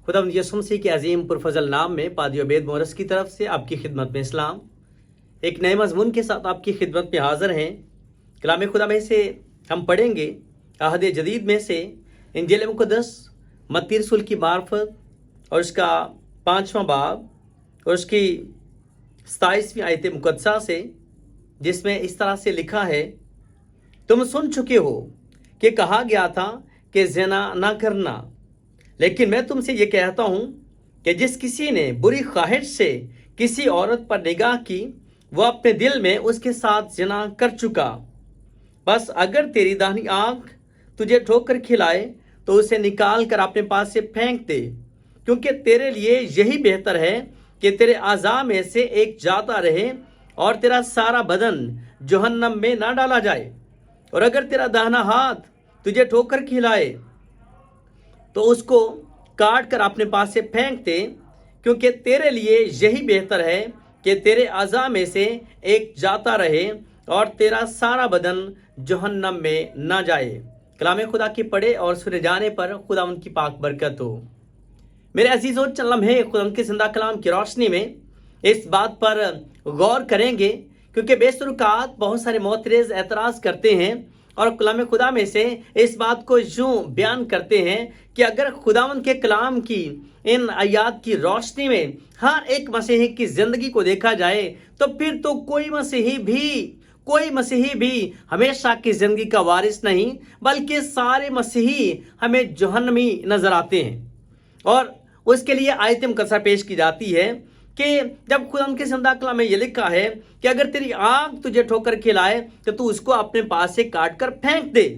खुदावंद यीशु मसीह के अजीम पुरफजल नाम में पादी उबैद मोरस की तरफ से आपकी खिदमत में इस्लाम। एक नए मजमून के साथ आपकी खिदमत में हाजिर हैं। कलाम खुदा में से हम पढ़ेंगे अहद जदीद में से इंजील मुक़द्दस मत्ती रसूल की मार्फत और उसका 5वां बाब और उसकी 27वीं आयत मुक़द्दसा से, जिसमें इस तरह से लिखा है, तुम सुन चुके हो कि कहा गया था कि ज़िना ना करना, लेकिन मैं तुमसे ये कहता हूँ कि जिस किसी ने बुरी ख्वाहिश से किसी औरत पर निगाह की, वो अपने दिल में उसके साथ ज़िना कर चुका। बस अगर तेरी दाहिनी आँख तुझे ठोकर खिलाए तो उसे निकाल कर अपने पास से फेंक दे, क्योंकि तेरे लिए यही बेहतर है कि तेरे आज़ा में से एक जाता रहे और तेरा सारा बदन जहन्नम में ना डाला जाए। और अगर तेरा दाहिना हाथ तुझे ठोकर खिलाए तो उसको काट कर अपने पास से फेंक दे, क्योंकि तेरे लिए यही बेहतर है कि तेरे आज़ा में से एक जाता रहे और तेरा सारा बदन जहन्नम में ना जाए। कलाम खुदा की पढ़े और सुने जाने पर खुदा उनकी पाक बरकत हो। मेरे अजीज़ों, चलम है खुदा के जिंदा कलाम की रोशनी में इस बात पर गौर करेंगे, क्योंकि बेशुरुकात बहुत सारे मोतरेज़ एतराज़ करते हैं और कलाम खुदा में से इस बात को यूँ बयान करते हैं कि अगर खुदावंद के कलाम की इन आयात की रोशनी में हर एक मसीही की ज़िंदगी को देखा जाए तो फिर तो कोई मसीही भी हमेशा की ज़िंदगी का वारिस नहीं, बल्कि सारे मसीही हमें जहन्नमी नज़र आते हैं। और उसके लिए आयत मुक़द्दसा पेश की जाती है कि जब खुदा के जिंदा कलाम में ये लिखा है कि अगर तेरी आँख तुझे ठोकर खिलाए तो तू उसको अपने पास से काट कर फेंक दे।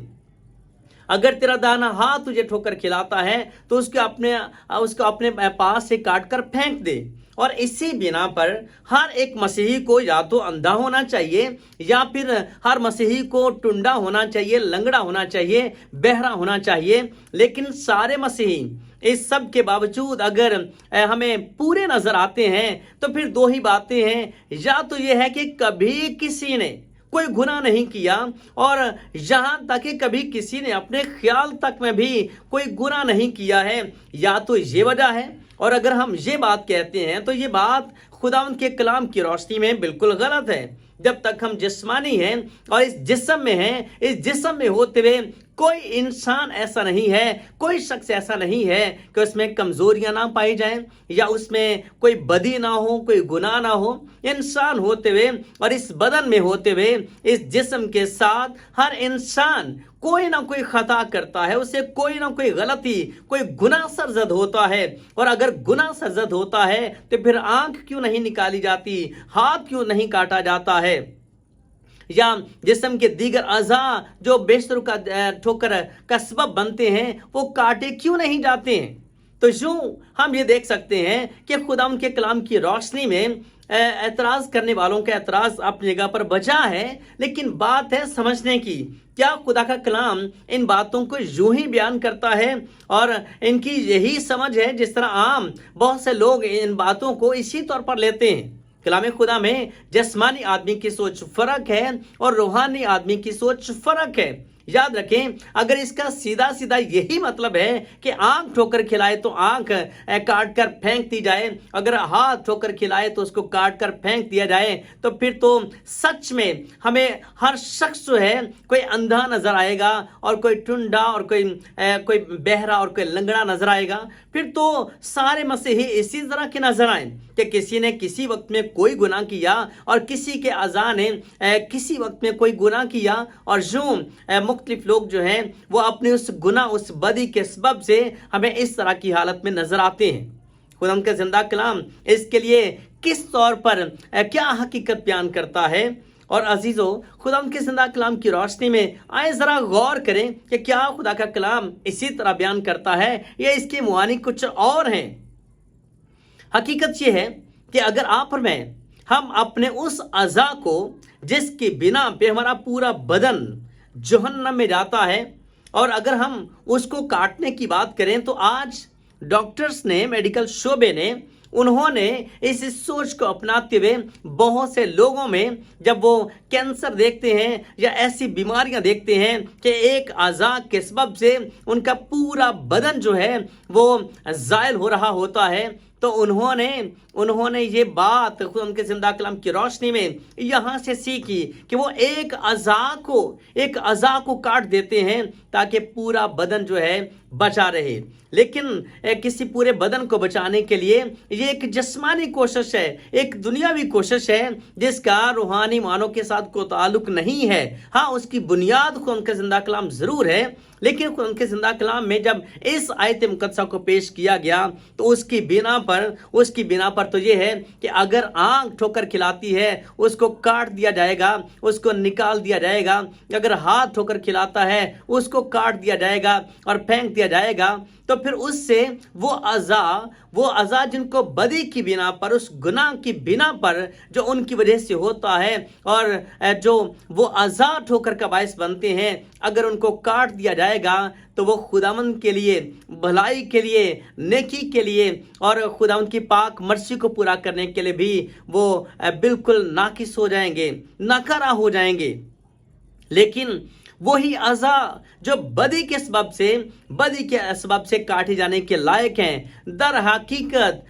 अगर तेरा दाना हाथ तुझे ठोकर खिलाता है तो उसको अपने पास से काट कर फेंक दे। और इसी बिना पर हर एक मसीही को या तो अंधा होना चाहिए या फिर हर मसीही को टुंडा होना चाहिए, लंगड़ा होना चाहिए, बहरा होना चाहिए। लेकिन सारे मसीही इस सब के बावजूद अगर हमें पूरे नजर आते हैं तो फिर दो ही बातें हैं, या तो ये है कि कभी किसी ने कोई गुनाह नहीं किया, और यहाँ तक कि कभी किसी ने अपने ख्याल तक में भी कोई गुनाह नहीं किया है, या तो ये वजह है। और अगर हम ये बात कहते हैं तो ये बात खुदावंद के कलाम की रोशनी में बिल्कुल गलत है। जब तक हम जिस्मानी हैं और इस जिस्म में हैं, इस जिस्म में होते हुए कोई इंसान ऐसा नहीं है, कोई शख्स ऐसा नहीं है कि उसमें कमज़ोरियां ना पाई जाएं या उसमें कोई बदी ना हो, कोई गुनाह ना हो। इंसान होते हुए और इस बदन में होते हुए इस जिस्म के साथ हर इंसान कोई ना कोई खता करता है, उसे कोई ना कोई गलती, कोई गुनाह सरजद होता है। और अगर गुनाह सरजद होता है तो फिर आंख क्यों नहीं निकाली जाती, हाथ क्यों नहीं काटा जाता है, या जिस्म के दीगर अज़ा जो बेशतर का ठोकर का सबब बनते हैं वो काटे क्यों नहीं जाते हैं। तो यूं हम ये देख सकते हैं कि खुदा उनके कलाम की रोशनी में एतराज करने वालों का एतराज अपनी जगह पर बचा है, लेकिन बात है समझने की। क्या खुदा का कलाम इन बातों को यूं ही बयान करता है और इनकी यही समझ है जिस तरह आम बहुत से लोग इन बातों को इसी तौर पर लेते हैं। कलाम खुदा में जिस्मानी आदमी की सोच फर्क है और रूहानी आदमी की सोच फर्क है। याद रखें, अगर इसका सीधा सीधा यही मतलब है कि आंख ठोकर खिलाए तो आंख काट कर फेंक दी जाए, अगर हाथ ठोकर खिलाए तो उसको काट कर फेंक दिया जाए, तो फिर तो सच में हमें हर शख्स जो है कोई अंधा नजर आएगा और कोई टुंडा और कोई बहरा और कोई लंगड़ा नजर आएगा। फिर तो सारे मसीही इसी तरह के नजर आए कि किसी ने किसी वक्त में कोई गुनाह किया और किसी के अज़ा ने किसी वक्त में कोई गुनाह किया, और यूं मुख्तलिफ लोग जो हैं वो अपने उस गुनाह, उस बदी के सबब से हमें इस तरह की हालत में नजर आते हैं। खुदा का जिंदा कलाम इसके लिए किस तौर पर क्या हकीकत बयान करता है। और अजीज़ों, खुदा के जिंदा कलाम की रोशनी में आए ज़रा गौर करें कि क्या खुदा का कलाम इसी तरह बयान करता है या इसके मुआनी कुछ और हैं। हकीकत ये है कि अगर आप और मैं हम अपने उस अज़ा को जिसके बिना पे हमारा पूरा बदन जहन्नम में जाता है, और अगर हम उसको काटने की बात करें तो आज डॉक्टर्स ने, मेडिकल शोबे ने उन्होंने इस सोच को अपनाते हुए बहुत से लोगों में जब वो कैंसर देखते हैं या ऐसी बीमारियां देखते हैं कि एक अज़ा के सबब से उनका पूरा बदन जो है वो ज़ायल हो रहा होता है, तो उन्होंने ये बात खुद उनके ज़िंदा कलाम की रोशनी में यहाँ से सीखी कि वो एक अज़ा को काट देते हैं ताकि पूरा बदन जो है बचा रहे। लेकिन किसी पूरे बदन को बचाने के लिए ये एक जिस्मानी कोशिश है, एक दुनियावी कोशिश है जिसका रूहानी मानों के साथ कोई ताल्लुक नहीं है। हाँ, उसकी बुनियाद खुद उनके ज़िंदा कलाम ज़रूर है, लेकिन खुद उनके ज़िंदा कलाम में जब इस आयत मुक़द्दसा को पेश किया गया तो उसकी बिना पर तो ये है कि अगर आंख ठोकर खिलाती है उसको काट दिया जाएगा, उसको निकाल दिया जाएगा। अगर हाथ ठोकर खिलाता है उसको काट दिया जाएगा और फेंक दिया जाएगा। तो फिर उससे वो अज़ा जिनको बदी की बिना पर, उस गुनाह की बिना पर जो उनकी वजह से होता है और जो वो अज़ा ठोकर का बायस बनते हैं, अगर उनको काट दिया जाएगा तो वो खुदावंद के लिए, भलाई के लिए, नेकी के लिए और खुदावंद की पाक मर्जी को पूरा करने के लिए भी वो बिल्कुल नाकिस हो जाएंगे, नाकारा हो जाएंगे। लेकिन वही अज़ा जो बदी के सबब से काटे जाने के लायक हैं, दर हकीकत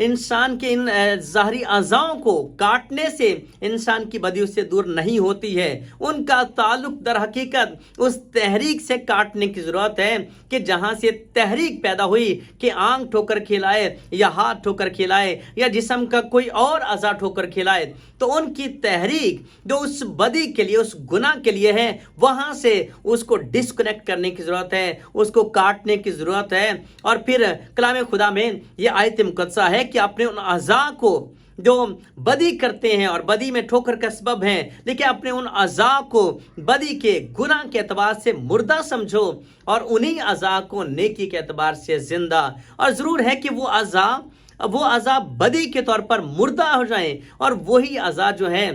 इंसान के इन ज़ाहरी अज़ाओं को काटने से इंसान की बदी उससे दूर नहीं होती है। उनका ताल्लुक दर हकीकत उस तहरीक से काटने की ज़रूरत है कि जहाँ से तहरीक पैदा हुई कि आंख ठोकर खिलाए या हाथ ठोकर खिलाए या जिस्म का कोई और अज़ा ठोकर खिलाए, तो उनकी तहरीक जो उस बदी के लिए, उस गुनाह के लिए है, वहाँ से उसको डिस्कनेक्ट करने की ज़रूरत है, उसको काटने की ज़रूरत है। और फिर कलाम खुदा में ये आयत मुक़द्दसा है कि अपने उन अज़ा को जो बदी करते हैं और बदी में ठोकर का सबब हैं, लेकिन अपने उन अज़ा को बदी के गुनाह के एतबार से मुर्दा समझो और उन्हीं अज़ा को नेकी के एतबार से ज़िंदा। और ज़रूर है कि वो अज़ा बदी के तौर पर मुर्दा हो जाएं और वही अज़ा जो है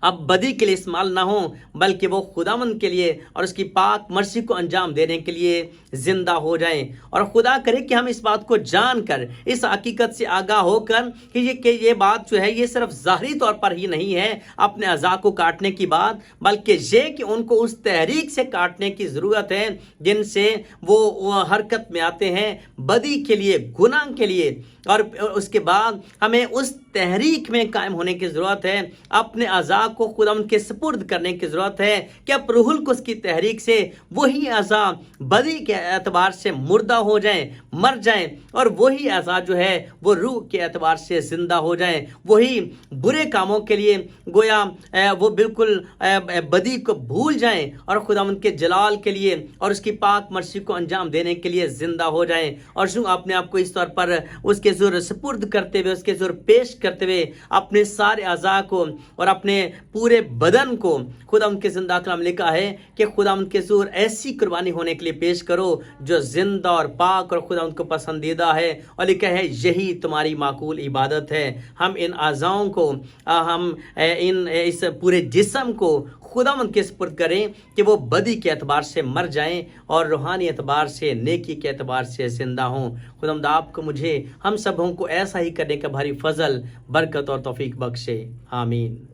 अब बदी के लिए इस्तेमाल ना हो, बल्कि वो खुदावंद के लिए और उसकी पाक मर्जी को अंजाम देने के लिए ज़िंदा हो जाएं। और खुदा करे कि हम इस बात को जानकर, इस हकीकत से आगाह होकर कि ये बात जो है ये सिर्फ ज़ाहरी तौर पर ही नहीं है अपने अज़ा को काटने की बात, बल्कि ये कि उनको उस तहरीक से काटने की ज़रूरत है जिनसे वो हरकत में आते हैं बदी के लिए, गुनाह के लिए। और उसके बाद हमें उस तहरीक में कायम होने की ज़रूरत है, अपने अज़ा को खुदावंद के सुपुर्द करने की ज़रूरत है कि अब रूहुल कुद्स की तहरीक से वही अज़ा बदी के एतबार से मुर्दा हो जाएं, मर जाएं, और वही अज़ा जो है वो रूह के एतबार से ज़िंदा हो जाएं। वही बुरे कामों के लिए गोया वो बिल्कुल बदी को भूल जाएं और खुदावंद के जलाल के लिए और उसकी पाक मर्जी को अंजाम देने के लिए ज़िंदा हो जाएं। और जो अपने आप को इस तौर पर उसके ज़ुर सुपुर्द करते हुए, उसके ज़ुर पेश करते हुए अपने सारे अज़ा को और अपने पूरे बदन को, खुदावंद के ज़िंदा कलाम लिखा है कि खुदावंद के ज़ुर ऐसी कुर्बानी होने के लिए पेश करो जो ज़िंदा और पाक और खुदावंद को पसंदीदा है। और लिखा है यही तुम्हारी माकूल इबादत है। हम इन अज़ाओं को, हम इस पूरे जिस्म को खुदावंद के सुपुर्द करें कि वो बदी के एतबार से मर जाएं और रूहानी एतबार से, नेकी के एतबार से ज़िंदा हों। खुदावंद आपको, मुझे, हम सबों को ऐसा ही करने का भारी फजल, बरकत और तौफीक बख्शे। आमीन।